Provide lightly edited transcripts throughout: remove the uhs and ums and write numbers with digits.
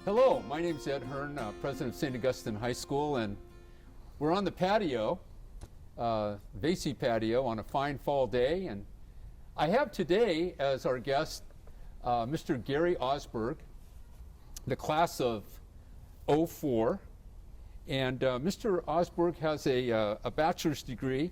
Hello, my name's Ed Hearn, president of St. Augustine High School, and we're on the patio, Vasey patio, on a fine fall day. And I have today as our guest Mr. Gary Osberg, the class of '04. And Mr. Osberg has a bachelor's degree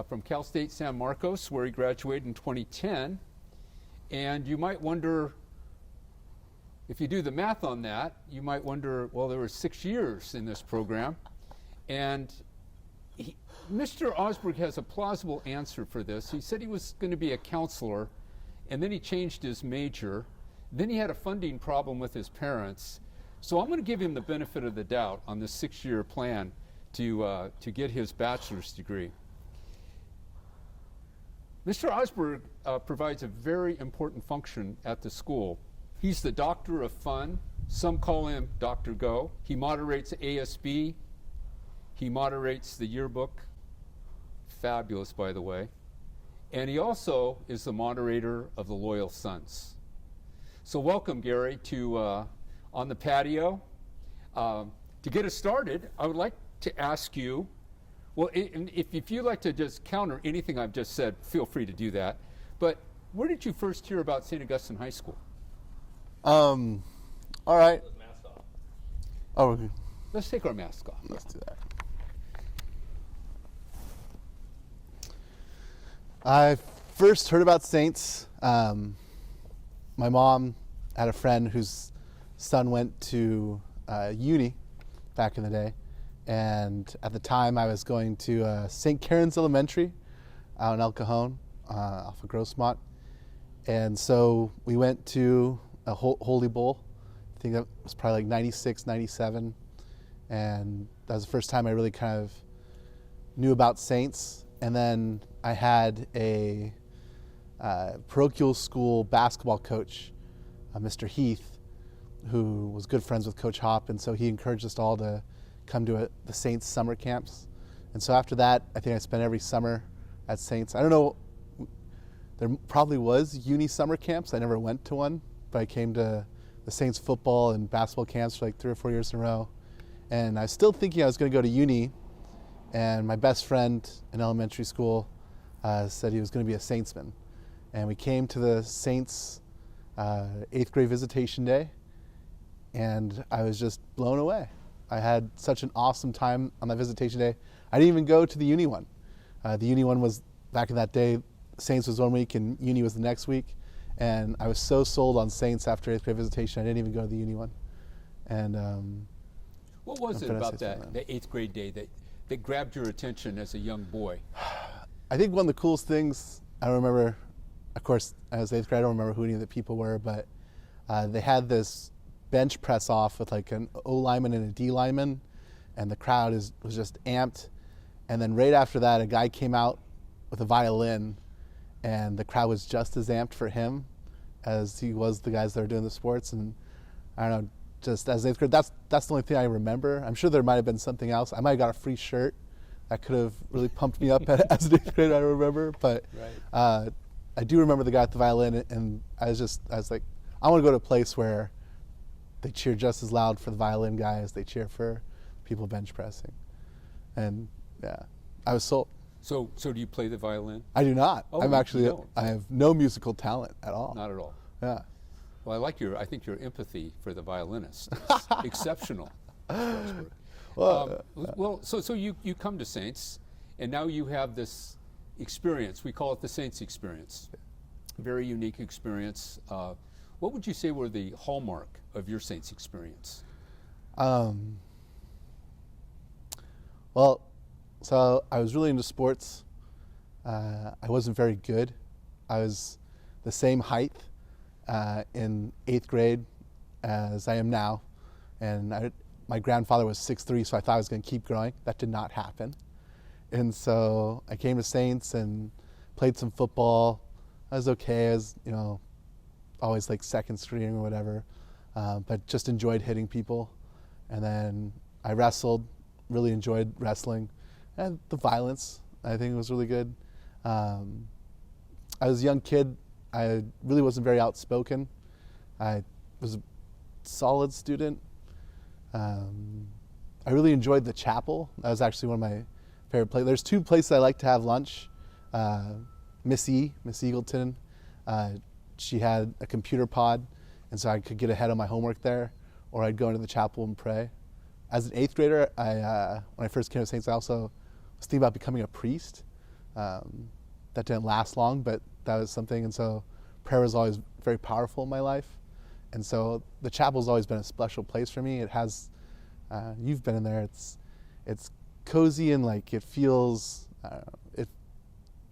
from Cal State San Marcos, where he graduated in 2010. And you might wonder, if you do the math on that, you might wonder, well, there were 6 years in this program. And Mr. Osberg has a plausible answer for this. He said he was going to be a counselor, and then he changed his major. Then he had a funding problem with his parents. So I'm going to give him the benefit of the doubt on this 6-year plan to get his bachelor's degree. Mr. Osberg provides a very important function at the school. He's the doctor of fun. Some call him Dr. Go. He moderates ASB. He moderates the yearbook. Fabulous, by the way. And he also is the moderator of the Loyal Sons. So welcome, Gary, to On the Patio. To get us started, I would like to ask you, well, if you'd like to just counter anything I've just said, feel free to do that. But where did you first hear about St. Augustine High School? All right. Mask off. Oh, okay. Let's take our mask off. Let's do that. I first heard about Saints. My mom had a friend whose son went to uni back in the day. And at the time, I was going to St. Karen's Elementary out in El Cajon off of Grossmont. And so we went to a Holy Bowl. I think that was probably like 96, 97. And that was the first time I really kind of knew about Saints. And then I had a parochial school basketball coach, Mr. Heath, who was good friends with Coach Hop. And so he encouraged us all to come to the Saints summer camps. And so after that, I think I spent every summer at Saints. I don't know, there probably was uni summer camps. I never went to one. But I came to the Saints football and basketball camps for like 3 or 4 years in a row. And I was still thinking I was going to go to uni. And my best friend in elementary school said he was going to be a Saintsman. And we came to the Saints 8th grade visitation day. And I was just blown away. I had such an awesome time on that visitation day. I didn't even go to the uni one. The uni one was, back in that day, Saints was 1 week and uni was the next week. And I was so sold on Saints after 8th grade visitation, I didn't even go to the uni one. And what was it about the 8th grade day that grabbed your attention as a young boy? I think one of the coolest things, I don't remember, of course, as 8th grade, I don't remember who any of the people were, but they had this bench press off with like an O lineman and a D lineman, and the crowd was just amped. And then right after that, a guy came out with a violin, and the crowd was just as amped for him as he was the guys that were doing the sports. And I don't know, just as 8th grade, that's the only thing I remember. I'm sure there might have been something else. I might have got a free shirt that could have really pumped me up as an 8th grader, I remember. But right. I do remember the guy with the violin, and I was like, I want to go to a place where they cheer just as loud for the violin guy as they cheer for people bench pressing. And yeah, I was sold. So do you play the violin? I do not. Oh, I have no musical talent at all. Not at all. Yeah. Well, I think your empathy for the violinist is exceptional. Well, so you come to Saints, and now you have this experience. We call it the Saints experience. Very unique experience. What would you say were the hallmark of your Saints experience? Well, so I was really into sports. I wasn't very good. I was the same height in 8th grade as I am now. And my grandfather was 6'3", so I thought I was going to keep growing. That did not happen. And so I came to Saints and played some football. I was okay. I was, always like second string or whatever, but just enjoyed hitting people. And then I wrestled, really enjoyed wrestling. And the violence, I think, was really good. I was a young kid. I really wasn't very outspoken. I was solid student. I really enjoyed the chapel. That was actually one of my favorite places. There's two places I like to have lunch. Miss Eagleton, she had a computer pod, and so I could get ahead of my homework there, or I'd go into the chapel and pray. As an 8th grader, when I first came to Saints, I also was thinking about becoming a priest. That didn't last long, but that was something, and so prayer was always very powerful in my life. And so the chapel's always been a special place for me. It has, you've been in there, it's cozy and like it feels,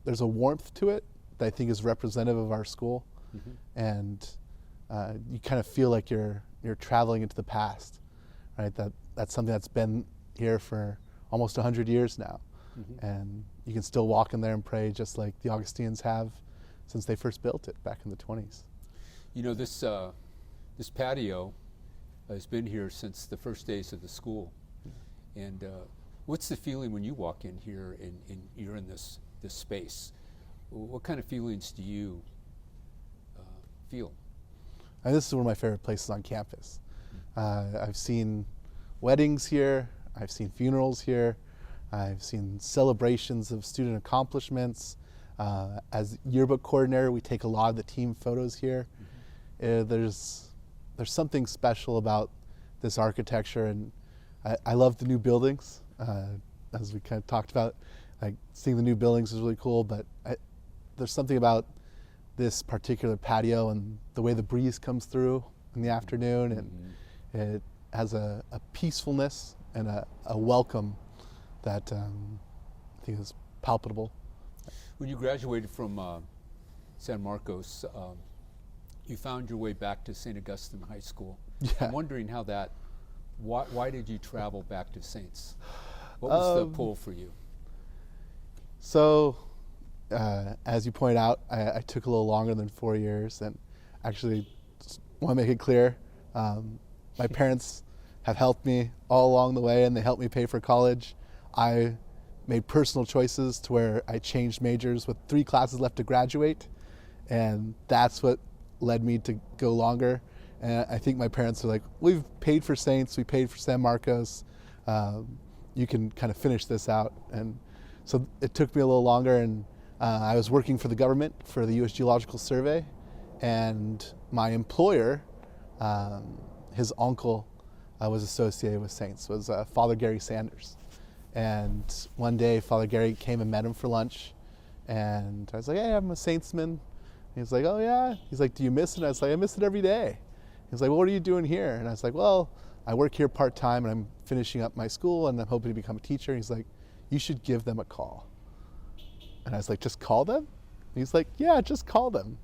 there's a warmth to it that I think is representative of our school. Mm-hmm. And you kind of feel like you're traveling into the past, right? That's something that's been here for almost 100 years now. Mm-hmm. And you can still walk in there and pray just like the Augustinians have since they first built it back in the 20s. You know, this patio has been here since the first days of the school. Mm-hmm. And what's the feeling when you walk in here and you're in this space? What kind of feelings do you feel? And this is one of my favorite places on campus. I've seen weddings here, I've seen funerals here, I've seen celebrations of student accomplishments. As yearbook coordinator, we take a lot of the team photos here. Mm-hmm. There's something special about this architecture, and I love the new buildings. As we kind of talked about, like seeing the new buildings is really cool, but there's something about this particular patio and the way the breeze comes through in the afternoon, and mm-hmm. it has a peacefulness and a welcome that I think is palpable. When you graduated from San Marcos, you found your way back to St. Augustine High School. Yeah. I'm wondering how that, why did you travel back to Saints? What was the pull for you? So, as you point out, I took a little longer than 4 years, and actually just want to make it clear, my parents have helped me all along the way, and they helped me pay for college. I made personal choices to where I changed majors with 3 classes left to graduate, and that's what led me to go longer. And I think my parents are like, we've paid for Saints, we paid for San Marcos, you can kind of finish this out. And so it took me a little longer, and I was working for the government for the U.S. Geological Survey, and my employer, his uncle was associated with Saints, was Father Gary Sanders. And one day Father Gary came and met him for lunch, and I was like, hey, I'm a Saintsman. He's like, oh yeah? He's like, do you miss it? And I was like, I miss it every day. He's like, well, what are you doing here? And I was like, well, I work here part-time, and I'm finishing up my school, and I'm hoping to become a teacher. And he's like, you should give them a call. And I was like, just call them? And he's like, yeah, just call them.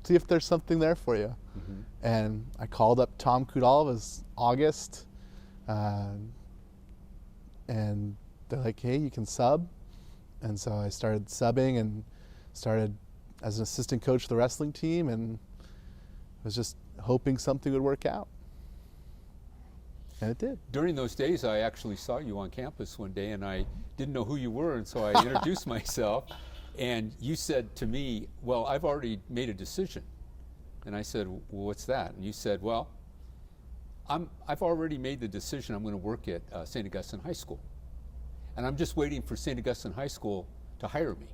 See if there's something there for you. Mm-hmm. And I called up Tom Kudal. It was August. And they're like, hey, you can sub. And so I started subbing and started as an assistant coach for the wrestling team, and was just hoping something would work out. And it did. During those days, I actually saw you on campus one day, and I didn't know who you were, and so I introduced myself. And you said to me, well, I've already made a decision. And I said, well, what's that? And you said, well, I've already made the decision. I'm going to work at St. Augustine High School. And I'm just waiting for St. Augustine High School to hire me.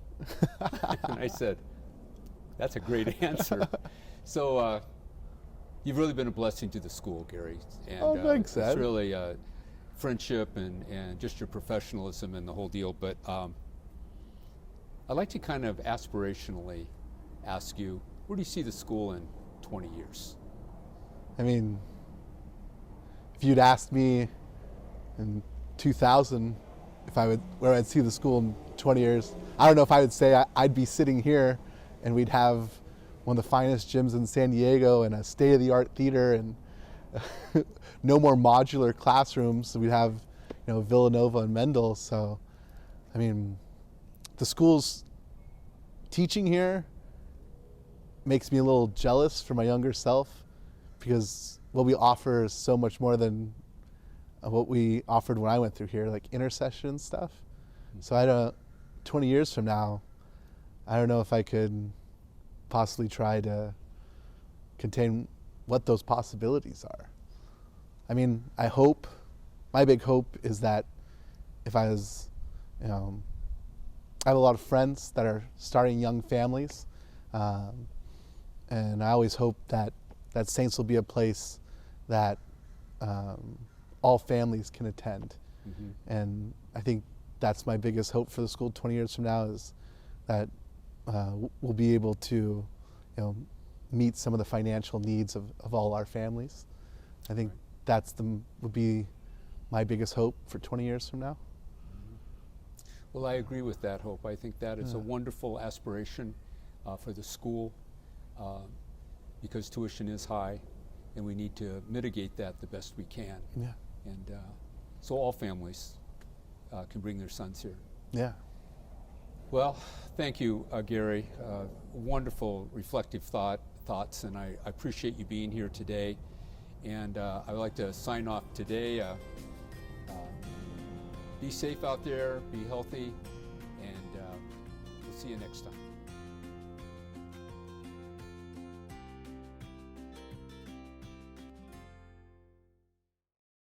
And I said, that's a great answer. So you've really been a blessing to the school, Gary. And thanks, Ed. It's really friendship and just your professionalism and the whole deal. But I'd like to kind of aspirationally ask you, where do you see the school in 20 years? I mean, if you'd asked me in 2000 where I'd see the school in 20 years, I don't know if I would say I'd be sitting here and we'd have one of the finest gyms in San Diego and a state-of-the-art theater and no more modular classrooms. We'd have, Villanova and Mendel. So, I mean, the school's teaching here makes me a little jealous for my younger self, because what we offer is so much more than what we offered when I went through here, like intercession stuff. So 20 years from now, I don't know if I could possibly try to contain what those possibilities are. I mean, my big hope is that if I was, I have a lot of friends that are starting young families, and I always hope that Saints will be a place that all families can attend. Mm-hmm. And I think that's my biggest hope for the school 20 years from now, is that we'll be able to, meet some of the financial needs of all our families. I think would be my biggest hope for 20 years from now. Well, I agree with that hope. I think that is a wonderful aspiration for the school, because tuition is high, and we need to mitigate that the best we can. Yeah. And so all families can bring their sons here. Yeah. Well, thank you, Gary. Wonderful reflective thoughts, and I appreciate you being here today. And I would like to sign off today. Be safe out there, be healthy, and we'll see you next time.